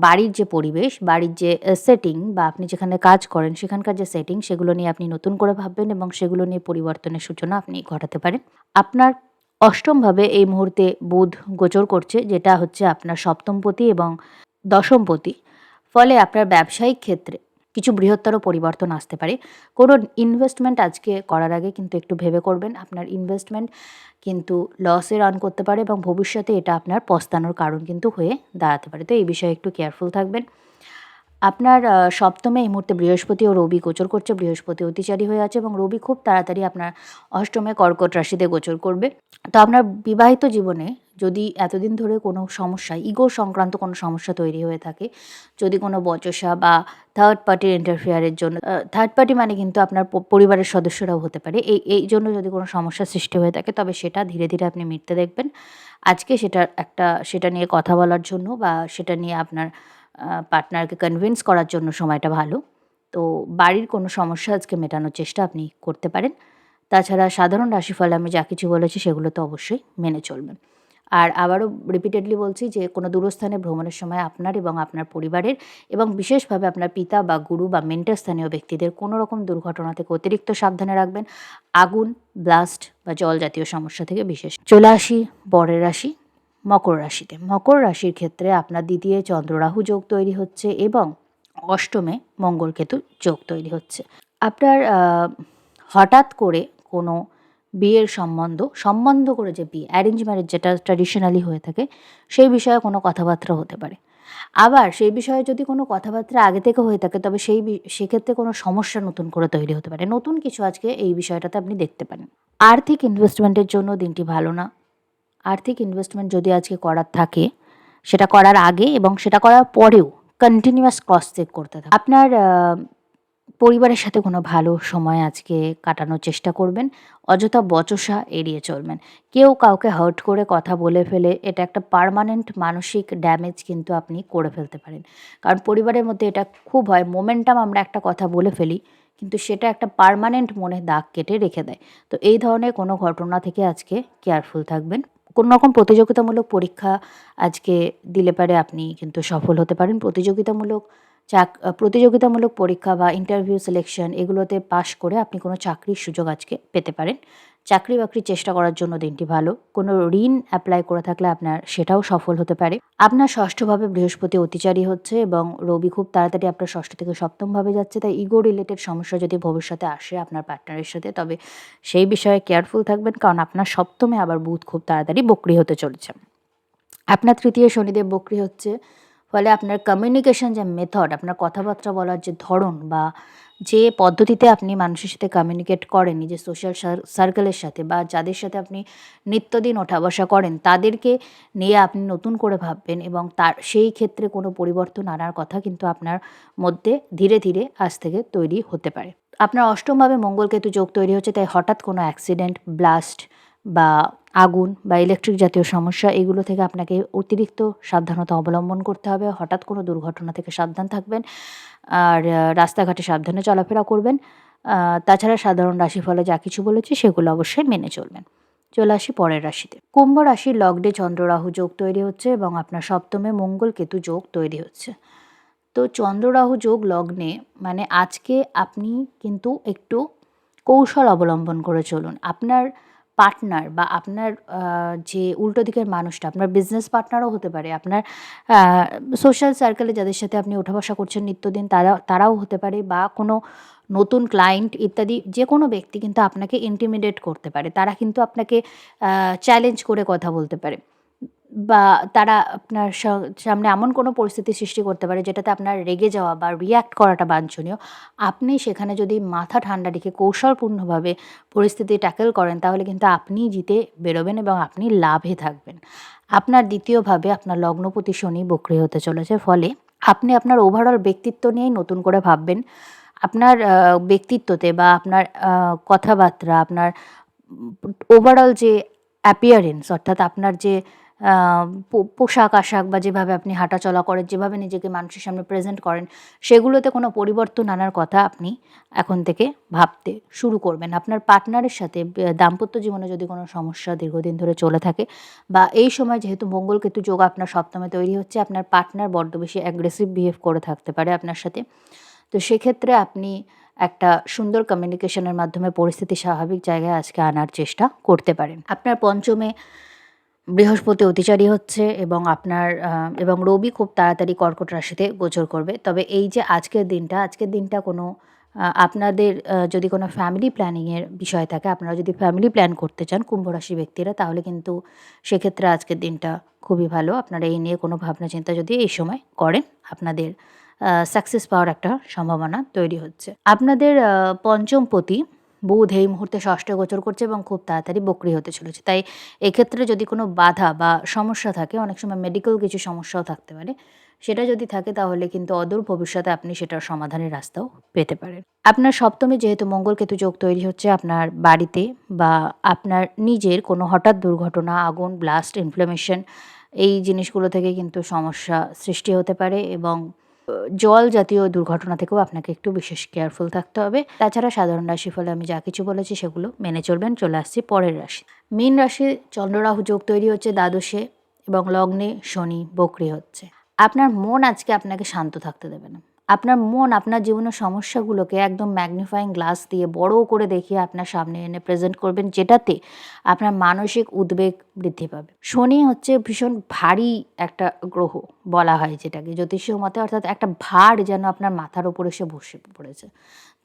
বাড়ির যে পরিবেশ, বাড়ির যে সেটিং বা আপনি যেখানে কাজ করেন সেখানকার যে সেটিং, সেগুলো নিয়ে আপনি নতুন করে ভাববেন এবং সেগুলো নিয়ে পরিবর্তনের সূচনা আপনি ঘটাতে পারেন। আপনার অষ্টমভাবে এই মুহূর্তে বুধ গোচর করছে, যেটা হচ্ছে আপনার সপ্তমপতি এবং দশমপতি। ফলে আপনার ব্যবসায়িক ক্ষেত্রে কিছু বৃহত্তর পরিবর্তন আসতে পারে। কোনো ইনভেস্টমেন্ট আজকে করার আগে কিন্তু একটু ভেবে করবেন। আপনার ইনভেস্টমেন্ট কিন্তু লসে রান করতে পারে এবং ভবিষ্যতে এটা আপনার পস্তানোর কারণ কিন্তু হয়ে দাঁড়াতে পারে। তো এই বিষয়ে একটু কেয়ারফুল থাকবেন। আপনার সপ্তমে এই মুহূর্তে বৃহস্পতি ও রবি গোচর করছে। বৃহস্পতি অতিচারী হয়ে আছে এবং রবি খুব তাড়াতাড়ি আপনার অষ্টমে কর্কট রাশিতে গোচর করবে। তো আপনার বিবাহিত জীবনে যদি এতদিন ধরে কোনো সমস্যা, ইগো সংক্রান্ত কোনো সমস্যা তৈরি হয়ে থাকে, যদি কোনো বচসা বা থার্ড পার্টির ইন্টারফেয়ারের জন্য, থার্ড পার্টি মানে কিন্তু আপনার পরিবারের সদস্যরাও হতে পারে, এই জন্য যদি কোনো সমস্যার সৃষ্টি হয়ে থাকে, তবে সেটা ধীরে ধীরে আপনি মিটতে দেখবেন। আজকে সেটা নিয়ে কথা বলার জন্য বা সেটা নিয়ে আপনার পার্টনারকে কনভিন্স করার জন্য সময়টা ভালো। তো বাড়ির কোনো সমস্যা আজকে মেটানোর চেষ্টা আপনি করতে পারেন। তাছাড়া সাধারণ রাশিফল আমি যা কিছু বলেছি সেগুলো তো অবশ্যই মেনে চলবেন। আর আবারও রিপিটেডলি বলছি যে কোনো দূরস্থানে ভ্রমণের সময় আপনার এবং আপনার পরিবারের এবং বিশেষভাবে আপনার পিতা বা গুরু বা মেন্টর স্থানীয় ব্যক্তিদের কোনো রকম দুর্ঘটনা থেকে অতিরিক্ত সাবধানে রাখবেন। আগুন, ব্লাস্ট বা জল জাতীয় সমস্যা থেকে বিশেষ। চলে আসি পরের রাশি, মকর রাশিতে। মকর রাশির ক্ষেত্রে আপনার দ্বিতীয় চন্দ্ররাহু যোগ তৈরি হচ্ছে এবং অষ্টমে মঙ্গলকেতু যোগ তৈরি হচ্ছে। আপনার হঠাৎ করে কোনো বিয়ের সম্বন্ধ করে যে বিয়ে, অ্যারেঞ্জ ম্যারেজ যেটা ট্র্যাডিশনালি হয়ে থাকে, সেই বিষয়ে কোনো কথাবার্তা হতে পারে। আবার সেই বিষয়ে যদি কোনো কথাবার্তা আগে থেকে হয়ে থাকে, তবে সেক্ষেত্রে কোনো সমস্যা নতুন করে তৈরি হতে পারে। নতুন কিছু আজকে এই বিষয়টাতে আপনি দেখতে পারেন। আর্থিক ইনভেস্টমেন্টের জন্য দিনটি ভালো না। আর্থিক ইনভেস্টমেন্ট যদি আজকে করার থাকে, সেটা করার আগে এবং সেটা করার পরেও কন্টিনিউয়াস ক্রস চেক করতে থাকুন। আপনার পরিবারের সাথে কোনো ভালো সময় আজকে কাটানোর চেষ্টা করবেন। অযথা বচসা এড়িয়ে চলবেন। কেউ কাউকে হার্ট করে কথা বলে ফেলে এটা একটা পার্মানেন্ট মানসিক ড্যামেজ কিন্তু আপনি করে ফেলতে পারেন। কারণ পরিবারের মধ্যে এটা খুব হয়, মোমেন্টাম আমরা একটা কথা বলে ফেলি, কিন্তু সেটা একটা পার্মানেন্ট মনে দাগ কেটে রেখে দেয়। তো এই ধরনের কোনো ঘটনা থেকে আজকে কেয়ারফুল থাকবেন। কোনো রকম প্রতিযোগিতামূলক পরীক্ষা আজকে দিলে পারে আপনি কিন্তু সফল হতে পারেন। প্রতিযোগিতামূলক প্রতিযোগিতামূলক পরীক্ষা বা ইন্টারভিউ সিলেকশন এগুলোতে পাশ করে আপনি কোনো চাকরির সুযোগ আজকে পেতে পারেন। চাকরি-বাকরির চেষ্টা করার জন্য দিনটি ভালো। কোনো ঋণ অ্যাপ্লাই করে থাকলে আপনার সেটাও সফল হতে পারে। আপনার ষষ্ঠভাবে বৃহস্পতি অতিচারী হচ্ছে এবং রবি খুব তাড়াতাড়ি আপনার ষষ্ঠ থেকে সপ্তমভাবে যাচ্ছে। তাই ইগো রিলেটেড সমস্যা যদি ভবিষ্যতে আসে আপনার পার্টনারের সাথে, তবে সেই বিষয়ে কেয়ারফুল থাকবেন, কারণ আপনার সপ্তমে আবার বুধ খুব তাড়াতাড়ি বক্রী হতে চলেছে। আপনার তৃতীয় শনিদেব বক্রী হচ্ছে, ফলে আপনার কমিউনিকেশন যে মেথড, আপনার কথাবার্তা বলার যে ধরন বা যে পদ্ধতিতে আপনি মানুষের সাথে কমিউনিকেট করেন নিজের সোশ্যাল সার্কেলের সাথে বা যাদের সাথে আপনি নিত্যদিন ওঠা বসা করেন, তাদেরকে নিয়ে আপনি নতুন করে ভাববেন এবং তার সেই ক্ষেত্রে কোনো পরিবর্তন আনার কথা কিন্তু আপনার মধ্যে ধীরে ধীরে আজ থেকে তৈরি হতে পারে। আপনার অষ্টমভাবে মঙ্গলকেতু যোগ তৈরি হচ্ছে, তাই হঠাৎ কোনো অ্যাক্সিডেন্ট, ব্লাস্ট বা আগুন বা ইলেকট্রিক জাতীয় সমস্যা এগুলো থেকে আপনাকে অতিরিক্ত সাবধানতা অবলম্বন করতে হবে। হঠাৎ কোনো দুর্ঘটনা থেকে সাবধান থাকবেন আর রাস্তাঘাটে সাবধানে চলাফেরা করবেন। তাছাড়া সাধারণ রাশিফলে যা কিছু বলেছি সেগুলো অবশ্যই মেনে চলবেন। চলে আসি পরের রাশিতে। কুম্ভ রাশির লগ্নে চন্দ্র রাহু যোগ তৈরি হচ্ছে এবং আপনার সপ্তমে মঙ্গল কেতু যোগ তৈরি হচ্ছে। তো চন্দ্র রাহু যোগ লগ্নে মানে আজকে আপনি কিন্তু একটু কৌশল অবলম্বন করে চলুন। আপনার পার্টনার বা আপনার যে উল্টো দিকের মানুষটা আপনার বিজনেস পার্টনারও হতে পারে, আপনার সোশ্যাল সার্কেলে যাদের সাথে আপনি ওঠা বসা করছেন নিত্যদিন তারাও হতে পারে, বা কোনো নতুন ক্লায়েন্ট ইত্যাদি যে কোনো ব্যক্তি কিন্তু আপনাকে ইন্টিমিডেট করতে পারে। তারা কিন্তু আপনাকে চ্যালেঞ্জ করে কথা বলতে পারে, বা তারা আপনার সামনে এমন কোনো পরিস্থিতি সৃষ্টি করতে পারে যেটাতে আপনার রেগে যাওয়া বা রিঅ্যাক্ট করাটা বাঞ্ছনীয়। আপনি সেখানে যদি মাথা ঠান্ডা রেখে কৌশলপূর্ণভাবে পরিস্থিতি ট্যাকেল করেন, তাহলে কিন্তু আপনিই জিতে বেরোবেন এবং আপনি লাভে থাকবেন। আপনার দ্বিতীয়ভাবে আপনার লগ্নপতি শনি বক্রী হতে চলেছে, ফলে আপনি আপনার ওভারঅল ব্যক্তিত্ব নিয়েই নতুন করে ভাববেন। আপনার ব্যক্তিত্বতে বা আপনার কথাবার্তা, আপনার ওভারঅল যে অ্যাপিয়ারেন্স, অর্থাৎ আপনার যে আ পোশাক-আশাক বা যেভাবে আপনি হাঁটাচলা করেন, যেভাবে নিজেকে মানুষের সামনে প্রেজেন্ট করেন, সেগুলোতে কোনো পরিবর্তন আনার কথা আপনি এখন থেকে ভাবতে শুরু করবেন। আপনার পার্টনারের সাথে দাম্পত্য জীবনে যদি কোনো সমস্যা দীর্ঘদিন ধরে চলে থাকে, বা এই সময় যেহেতু মঙ্গল কেতু যোগ আপনার সপ্তমে তৈরি হচ্ছে, আপনার পার্টনার বড্ড বেশি অ্যাগ্রেসিভ বিহেভ করে থাকতে পারে আপনার সাথে। তো সেক্ষেত্রে আপনি একটা সুন্দর কমিউনিকেশনের মাধ্যমে পরিস্থিতি স্বাভাবিক জায়গায় আজকে আনার চেষ্টা করতে পারেন। আপনার পঞ্চমে বৃহস্পতি অতিচারী হচ্ছে এবং আপনার এবং রবি খুব তাড়াতাড়ি কর্কট রাশিতে গোচর করবে। তবে এই যে আজকের দিনটা কোনো আপনাদের যদি কোনো ফ্যামিলি প্ল্যানিংয়ের বিষয় থাকে, আপনারা যদি ফ্যামিলি প্ল্যান করতে চান কুম্ভ রাশি ব্যক্তিরা, তাহলে কিন্তু সেক্ষেত্রে আজকের দিনটা খুবই ভালো। আপনারা এই নিয়ে কোনো ভাবনা চিন্তা যদি এই সময় করেন, আপনাদের সাকসেস পাওয়ার একটা সম্ভাবনা তৈরি হচ্ছে। আপনাদের পঞ্চমপতি বুধ এই মুহূর্তে ষষ্ঠে গোচর করছে এবং খুব তাড়াতাড়ি বক্রী হতে চলেছে। তাই এক্ষেত্রে যদি কোনো বাধা বা সমস্যা থাকে, অনেক সময় মেডিকেল কিছু সমস্যাও থাকতে পারে। সেটা যদি থাকে তাহলে কিন্তু অদূর ভবিষ্যতে আপনি সেটার সমাধানের রাস্তাও পেতে পারেন। আপনার সপ্তমে যেহেতু মঙ্গল কেতু যোগ তৈরি হচ্ছে, আপনার বাড়িতে বা আপনার নিজের কোনো হঠাৎ দুর্ঘটনা, আগুন, ব্লাস্ট, ইনফ্ল্যামেশন এই জিনিসগুলো থেকে কিন্তু সমস্যা সৃষ্টি হতে পারে এবং জল জাতীয় দুর্ঘটনা থেকেও আপনাকে একটু বিশেষ কেয়ারফুল থাকতে হবে। তাছাড়া সাধারণ রাশিফলে আমি যা কিছু বলেছি সেগুলো মেনে চলবেন। চলে আসছি পরের রাশি। মীন রাশি চন্দ্র রাহু যোগ তৈরি হচ্ছে দ্বাদশে এবং লগ্নে শনি বক্রী হচ্ছে। আপনার মন আজকে আপনাকে শান্ত থাকতে দেবে না। আপনার মন আপনার জীবনের সমস্যাগুলোকে একদম ম্যাগনিফাইং গ্লাস দিয়ে বড় করে দেখিয়ে আপনার সামনে এনে প্রেজেন্ট করবেন, যেটাতে আপনার মানসিক উদ্বেগ বৃদ্ধি পাবে। শনি হচ্ছে ভীষণ ভারী একটা গ্রহ বলা হয় যেটাকে জ্যোতিষীয় মতে, অর্থাৎ একটা ভার যেন আপনার মাথার উপর এসে বসে পড়েছে।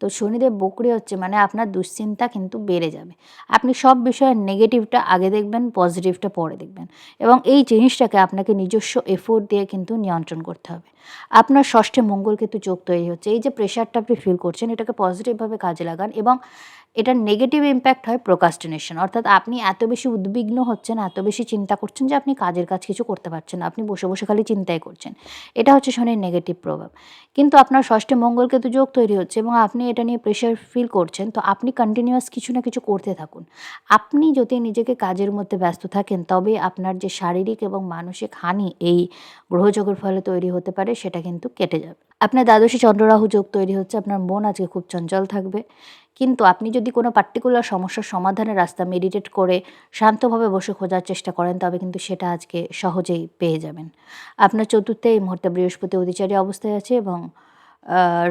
তো শনিদেব বক্রী হচ্ছে মানে আপনার দুশ্চিন্তা কিন্তু বেড়ে যাবে। আপনি সব বিষয়ের নেগেটিভটা আগে দেখবেন, পজিটিভটা পরে দেখবেন, এবং এই জিনিসটাকে আপনাকে নিজস্ব এফোর্ট দিয়ে কিন্তু নিয়ন্ত্রণ করতে হবে। আপনার ষষ্ঠে মঙ্গল কেতু যোগ তৈরি হচ্ছে। এই যে প্রেশারটা আপনি ফিল করছেন, এটাকে পজিটিভভাবে কাজে লাগান এবং এটার নেগেটিভ ইম্প্যাক্ট হয় প্রোক্রাস্টিনেশন, অর্থাৎ আপনি এত বেশি উদ্বিগ্ন হচ্ছেন, এত বেশি চিন্তা করছেন যে আপনি কাজের কাজ কিছু করতে পারছেন না। আপনি বসে বসে খালি চিন্তাই করছেন। এটা হচ্ছে শনির নেগেটিভ প্রভাব। কিন্তু আপনার ষষ্ঠে মঙ্গল কেতু যোগ তৈরি হচ্ছে এবং আপনি এটা নিয়ে প্রেশার ফিল করছেন, তো আপনি কন্টিনিউয়াস কিছু না কিছু করতে থাকুন। আপনি যদি নিজেকে কাজের মধ্যে ব্যস্ত থাকেন, তবে আপনার যে শারীরিক এবং মানসিক হানি এই গ্রহযোগের ফলে তৈরি হতে পারে সেটা কিন্তু কেটে যাবে। আপনার দ্বাদশী চন্দ্র রাহু যোগ তৈরি হচ্ছে। আপনার মন আজকে খুব চঞ্চল থাকবে, কিন্তু আপনি যদি কোনো পার্টিকুলার সমস্যার সমাধানের রাস্তা মেডিটেট করে শান্তভাবে বসে খোঁজার চেষ্টা করেন, তবে কিন্তু সেটা আজকে সহজেই পেয়ে যাবেন। আপনার চতুর্থে এই মুহূর্তে বৃহস্পতি অতিচারী অবস্থায় আছে এবং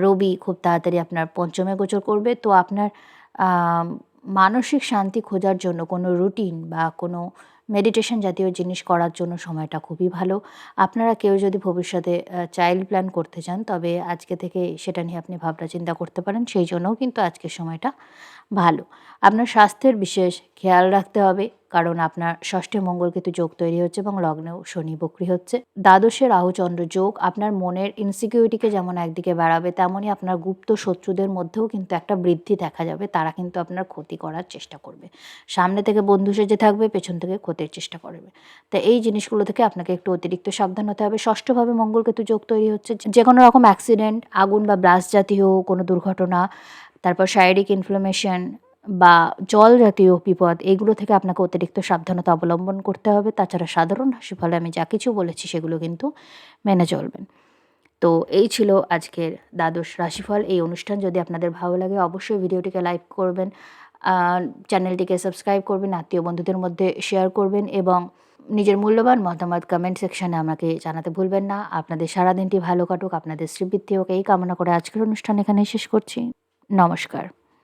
রবি খুব তাড়াতাড়ি আপনার পঞ্চমে গোচর করবে। তো আপনার মানসিক শান্তি খোঁজার জন্য কোনো রুটিন বা কোনো মেডিটেশন জাতীয় জিনিস করার জন্য সময়টা খুবই ভালো। আপনারা কেউ যদি ভবিষ্যতে চাইল্ড প্ল্যান করতে চান, তবে আজকে থেকে সেটা নিয়ে আপনি ভাবনা চিন্তা করতে পারেন। সেই জন্যও কিন্তু আজকের সময়টা ভালো। আপনার স্বাস্থ্যের বিশেষ খেয়াল রাখতে হবে, কারণ আপনার ষষ্ঠে মঙ্গলকেতু যোগ তৈরি হচ্ছে এবং লগ্নেও শনি বক্রী হচ্ছে। দ্বাদশে রাহুচন্দ্র যোগ আপনার মনের ইনসিকিউরিটিকে যেমন একদিকে বাড়াবে, তেমনই আপনার গুপ্ত শত্রুদের মধ্যেও কিন্তু একটা বৃদ্ধি দেখা যাবে। তারা কিন্তু আপনার ক্ষতি করার চেষ্টা করবে। সামনে থেকে বন্ধু সেজে থাকবে, পেছন থেকে ক্ষতির চেষ্টা করবে। তো এই জিনিসগুলো থেকে আপনাকে একটু অতিরিক্ত সাবধান হতে হবে। ষষ্ঠভাবে মঙ্গলকেতু যোগ তৈরি হচ্ছে, যে কোনো রকম অ্যাক্সিডেন্ট, আগুন বা ব্লাস্ট জাতীয় কোনো দুর্ঘটনা, তারপর শারীরিক ইনফ্লামেশন বা জল জাতীয় বিপদ, এগুলো থেকে আপনাকে অতিরিক্ত সাবধানতা অবলম্বন করতে হবে। তাছাড়া সাধারণ রাশিফলে আমি যা কিছু বলেছি সেগুলো কিন্তু মেনে চলবেন। তো এই ছিল আজকের দ্বাদশ রাশিফল। এই অনুষ্ঠান যদি আপনাদের ভালো লাগে অবশ্যই ভিডিওটিকে লাইক করবেন, চ্যানেলটিকে সাবস্ক্রাইব করবেন, আত্মীয় বন্ধুদের মধ্যে শেয়ার করবেন এবং নিজের মূল্যবান মতামত কমেন্ট সেকশনে আমাকে জানাতে ভুলবেন না। আপনাদের সারাদিনটি ভালো কাটুক, আপনাদের শ্রীবৃদ্ধি হোক, এই কামনা করে আজকের অনুষ্ঠান এখানেই শেষ করছি। নমস্কার।